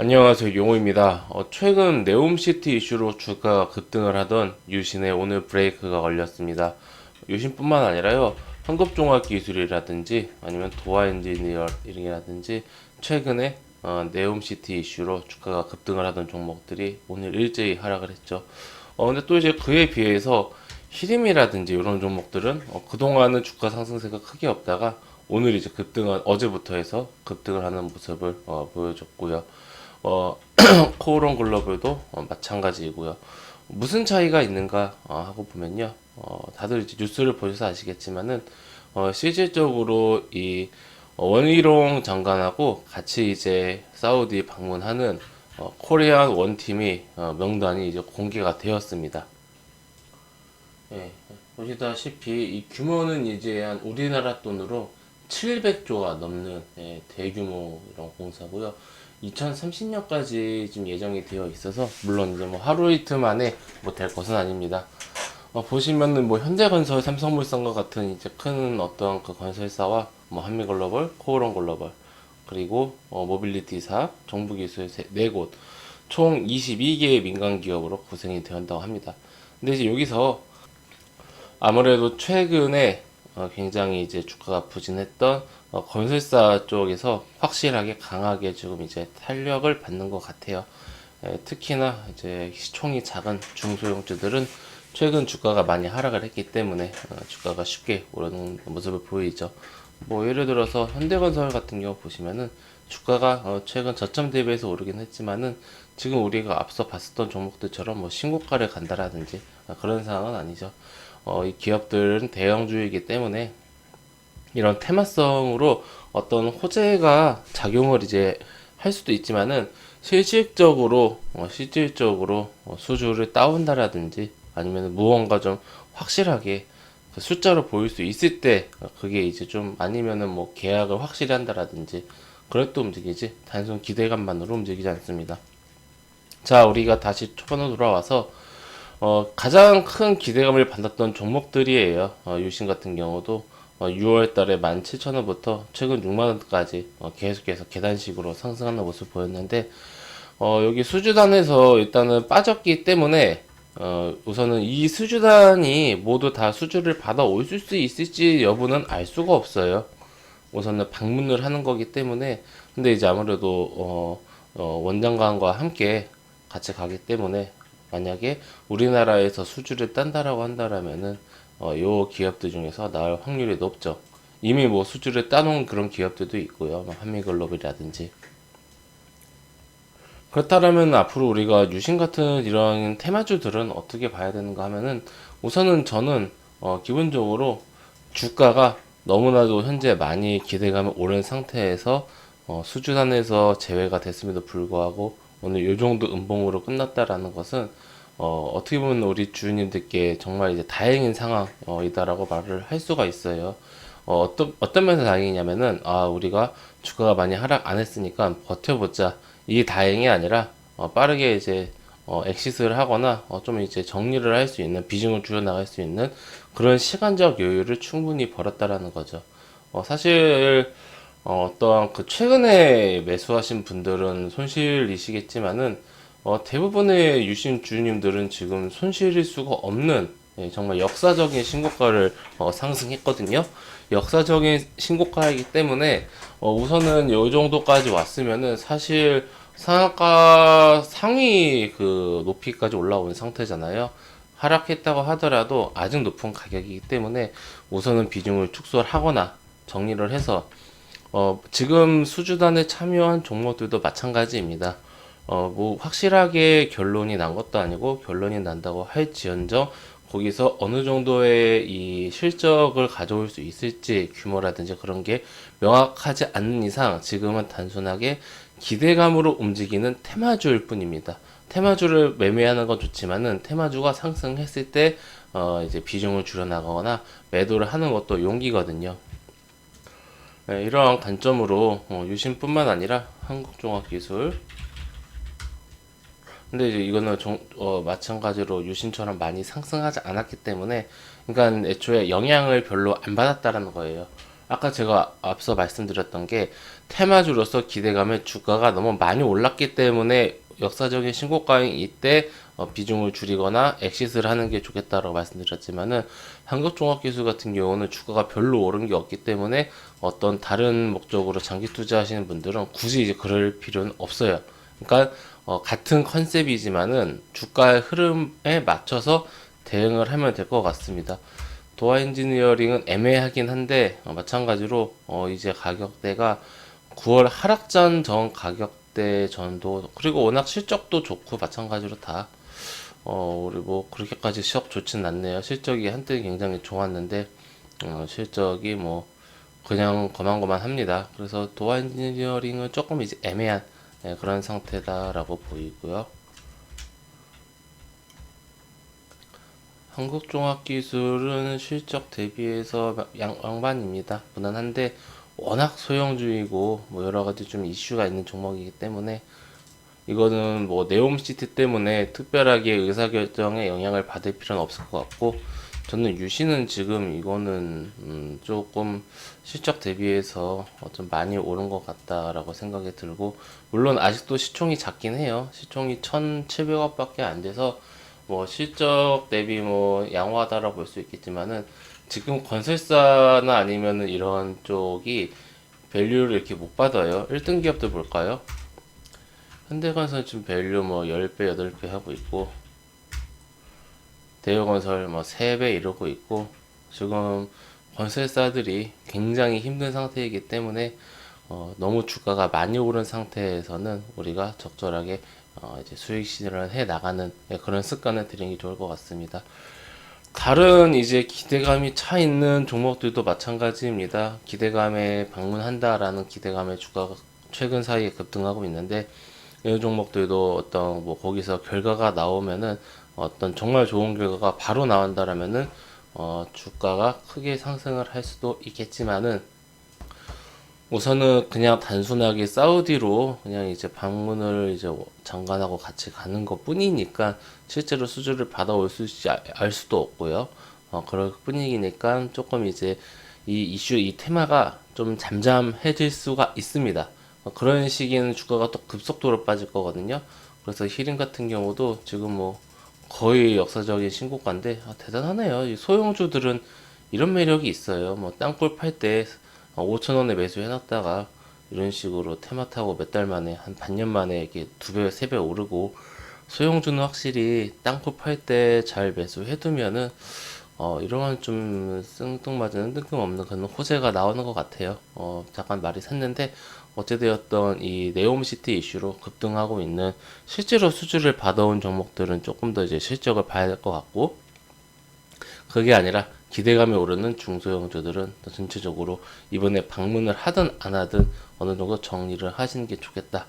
안녕하세요, 용호입니다. 최근 네옴시티 이슈로 주가가 급등을 하던 유신의 오늘 브레이크가 걸렸습니다. 유신뿐만 아니라요, 현급종합기술이라든지 아니면 도화엔지니어링이라든지 최근에 네옴시티 이슈로 주가가 급등을 하던 종목들이 오늘 일제히 하락을 했죠. 근데 또 이제 그에 비해서 히림이라든지 이런 종목들은 그동안은 주가 상승세가 크게 없다가 오늘 이제 급등한 어제부터 해서 급등을 하는 모습을 보여줬고요. 어, 코오롱 글로벌도 마찬가지이고요. 무슨 차이가 있는가 하고 보면요. 다들 이제 뉴스를 보셔서 아시겠지만은 실질적으로 이 원희룡 장관하고 같이 이제 사우디 방문하는 코리안 원팀이 명단이 이제 공개가 되었습니다. 예, 보시다시피 이 규모는 이제 한 우리나라 돈으로 700조가 넘는 대규모 이런 공사고요. 2030년까지 지금 예정이 되어 있어서 물론 이제 뭐 하루 이틀 만에 뭐 될 것은 아닙니다. 보시면은 뭐 현대건설, 삼성물산과 같은 이제 큰 어떤 그 건설사와 뭐 한미글로벌, 코오롱글로벌 그리고 모빌리티사, 정부기술 네 곳, 총 22개의 민간 기업으로 구성이 되었다고 합니다. 근데 이제 여기서 아무래도 최근에 굉장히 이제 주가가 부진했던 건설사 쪽에서 확실하게 강하게 지금 이제 탄력을 받는 것 같아요. 특히나 이제 시총이 작은 중소형주들은 최근 주가가 많이 하락을 했기 때문에 주가가 쉽게 오르는 모습을 보이죠. 뭐 예를 들어서 현대건설 같은 경우 보시면은 주가가 최근 저점 대비해서 오르긴 했지만은 지금 우리가 앞서 봤었던 종목들처럼 뭐 신고가를 간다라든지 그런 상황은 아니죠. 이 기업들은 대형주이기 때문에 이런 테마성으로 어떤 호재가 작용을 이제 할 수도 있지만은 실질적으로 수주를 따온다라든지 아니면 무언가 좀 확실하게 그 숫자로 보일 수 있을 때 그게 이제 좀 아니면은 뭐 계약을 확실히 한다라든지 그럴 때 움직이지 단순 기대감만으로 움직이지 않습니다. 자, 우리가 다시 초반으로 돌아와서 가장 큰 기대감을 받았던 종목들이에요. 유신 같은 경우도 6월 달에 17,000원부터 최근 6만원까지 계속해서 계단식으로 상승하는 모습을 보였는데, 여기 수주단에서 일단은 빠졌기 때문에, 우선은 이 수주단이 모두 다 수주를 받아 올 수 있을지 여부는 알 수가 없어요. 우선은 방문을 하는 거기 때문에, 근데 이제 아무래도, 원장관과 함께 같이 가기 때문에, 만약에 우리나라에서 수주를 딴다라고 한다라면은 요 기업들 중에서 나올 확률이 높죠. 이미 뭐 수주를 따놓은 그런 기업들도 있고요. 뭐 한미글로벌이라든지. 그렇다면 앞으로 우리가 유신 같은 이런 테마주들은 어떻게 봐야 되는가 하면은 우선은 저는 기본적으로 주가가 너무나도 현재 많이 기대감이 오른 상태에서 수주단에서 제외가 됐음에도 불구하고 오늘 요 정도 음봉으로 끝났다라는 것은 어떻게 보면 우리 주주님들께 정말 이제 다행인 상황이다라고 말을 할 수가 있어요. 어떤 면에서 다행이냐면은, 우리가 주가가 많이 하락 안 했으니까 버텨보자. 이게 다행이 아니라, 빠르게 이제, 엑시스를 하거나, 좀 이제 정리를 할 수 있는, 비중을 줄여나갈 수 있는 그런 시간적 여유를 충분히 벌었다라는 거죠. 사실, 어떠한 그 최근에 매수하신 분들은 손실이시겠지만은 대부분의 유심 주주님들은 지금 손실일 수가 없는 정말 역사적인 신고가를 상승했거든요. 역사적인 신고가이기 때문에 우선은 이 정도까지 왔으면은 사실 상한가 상위 그 높이까지 올라온 상태잖아요. 하락했다고 하더라도 아직 높은 가격이기 때문에 우선은 비중을 축소를 하거나 정리를 해서 지금 수주단에 참여한 종목들도 마찬가지입니다. 뭐, 확실하게 결론이 난 것도 아니고, 결론이 난다고 할지언정, 거기서 어느 정도의 이 실적을 가져올 수 있을지, 규모라든지 그런 게 명확하지 않는 이상, 지금은 단순하게 기대감으로 움직이는 테마주일 뿐입니다. 테마주를 매매하는 건 좋지만은, 테마주가 상승했을 때, 이제 비중을 줄여나가거나, 매도를 하는 것도 용기거든요. 네, 이러한 관점으로 유심뿐만 아니라 한국종합기술 근데 이제 이거는 마찬가지로 유심처럼 많이 상승하지 않았기 때문에 그러니까 애초에 영향을 별로 안 받았다라는 거예요. 아까 제가 앞서 말씀드렸던 게 테마주로서 기대감에 주가가 너무 많이 올랐기 때문에 역사적인 신고가인 이때 비중을 줄이거나 엑시스를 하는 게 좋겠다라고 말씀드렸지만은 한국종합기술 같은 경우는 주가가 별로 오른 게 없기 때문에 어떤 다른 목적으로 장기 투자하시는 분들은 굳이 이제 그럴 필요는 없어요. 그러니까 같은 컨셉이지만은 주가의 흐름에 맞춰서 대응을 하면 될 것 같습니다. 도화 엔지니어링은 애매하긴 한데 마찬가지로 이제 가격대가 9월 하락전 전 가격대 전도 그리고 워낙 실적도 좋고 마찬가지로 다 우리 뭐 그렇게까지 시업 좋진 않네요. 실적이 한때 굉장히 좋았는데 실적이 뭐 그냥 거만거만합니다. 그래서 도화 엔지니어링은 조금 이제 애매한 그런 상태다라고 보이고요. 한국종합기술은 실적 대비해서 양반입니다. 무난한데 워낙 소형주이고 뭐 여러 가지 좀 이슈가 있는 종목이기 때문에 이거는 뭐 네옴시티 때문에 특별하게 의사결정에 영향을 받을 필요는 없을 것 같고 저는 유시는 지금 이거는 조금 실적 대비해서 좀 많이 오른 것 같다라고 생각이 들고 물론 아직도 시총이 작긴 해요. 시총이 1,700억밖에 안 돼서 뭐 실적 대비 뭐 양호하다라고 볼 수 있겠지만은 지금 건설사나 아니면은 이런 쪽이 밸류를 이렇게 못 받아요. 1등 기업들 볼까요? 현대건설 지금 밸류 뭐 10배, 8배 하고 있고 대우건설 뭐 3배 이러고 있고 지금 건설사들이 굉장히 힘든 상태이기 때문에 너무 주가가 많이 오른 상태에서는 우리가 적절하게 이제 수익 실현을 해 나가는 그런 습관을 들이는 게 좋을 것 같습니다. 다른 이제 기대감이 차 있는 종목들도 마찬가지입니다. 기대감에 방문한다라는 기대감에 주가가 최근 사이에 급등하고 있는데 이 종목들도 어떤 뭐 거기서 결과가 나오면은 어떤 정말 좋은 결과가 바로 나온다라면은 주가가 크게 상승을 할 수도 있겠지만은 우선은 그냥 단순하게 사우디로 그냥 이제 방문을 이제 장관하고 같이 가는 것 뿐이니까 실제로 수주를 받아올 수 있을지 알 수도 없고요. 그럴 뿐이니까 조금 이제 이 이슈, 이 테마가 좀 잠잠해질 수가 있습니다. 그런 시기에는 주가가 또 급속도로 빠질 거거든요. 그래서 히림 같은 경우도 지금 뭐 거의 역사적인 신고가인데 대단하네요. 이 소형주들은 이런 매력이 있어요. 뭐 땅굴 팔 때 5,000원에 매수해놨다가 이런 식으로 테마 타고 몇 달 만에 한 반년 만에 이렇게 2배, 3배 오르고 소형주는 확실히 땅굴 팔 때 잘 매수해두면은 이런 좀 생뚱맞은 뜬금없는 그런 호재가 나오는 것 같아요. 잠깐 말이 샜는데 어찌되었던 이 네옴시티 이슈로 급등하고 있는 실제로 수주를 받아온 종목들은 조금 더 이제 실적을 봐야 될 것 같고 그게 아니라 기대감이 오르는 중소형주들은 전체적으로 이번에 방문을 하든 안 하든 어느 정도 정리를 하시는 게 좋겠다.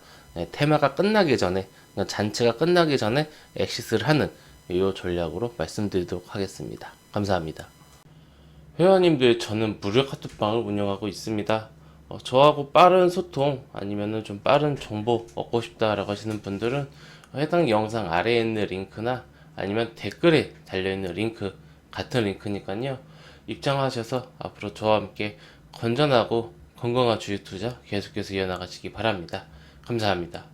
테마가 끝나기 전에 잔치가 끝나기 전에 엑시스를 하는 이 전략으로 말씀드리도록 하겠습니다. 감사합니다. 회원님들 저는 무료 카톡방을 운영하고 있습니다. 저하고 빠른 소통 아니면은 좀 빠른 정보 얻고 싶다라고 하시는 분들은 해당 영상 아래에 있는 링크나 아니면 댓글에 달려있는 링크 같은 링크니까요. 입장하셔서 앞으로 저와 함께 건전하고 건강한 주식 투자 계속해서 이어나가시기 바랍니다. 감사합니다.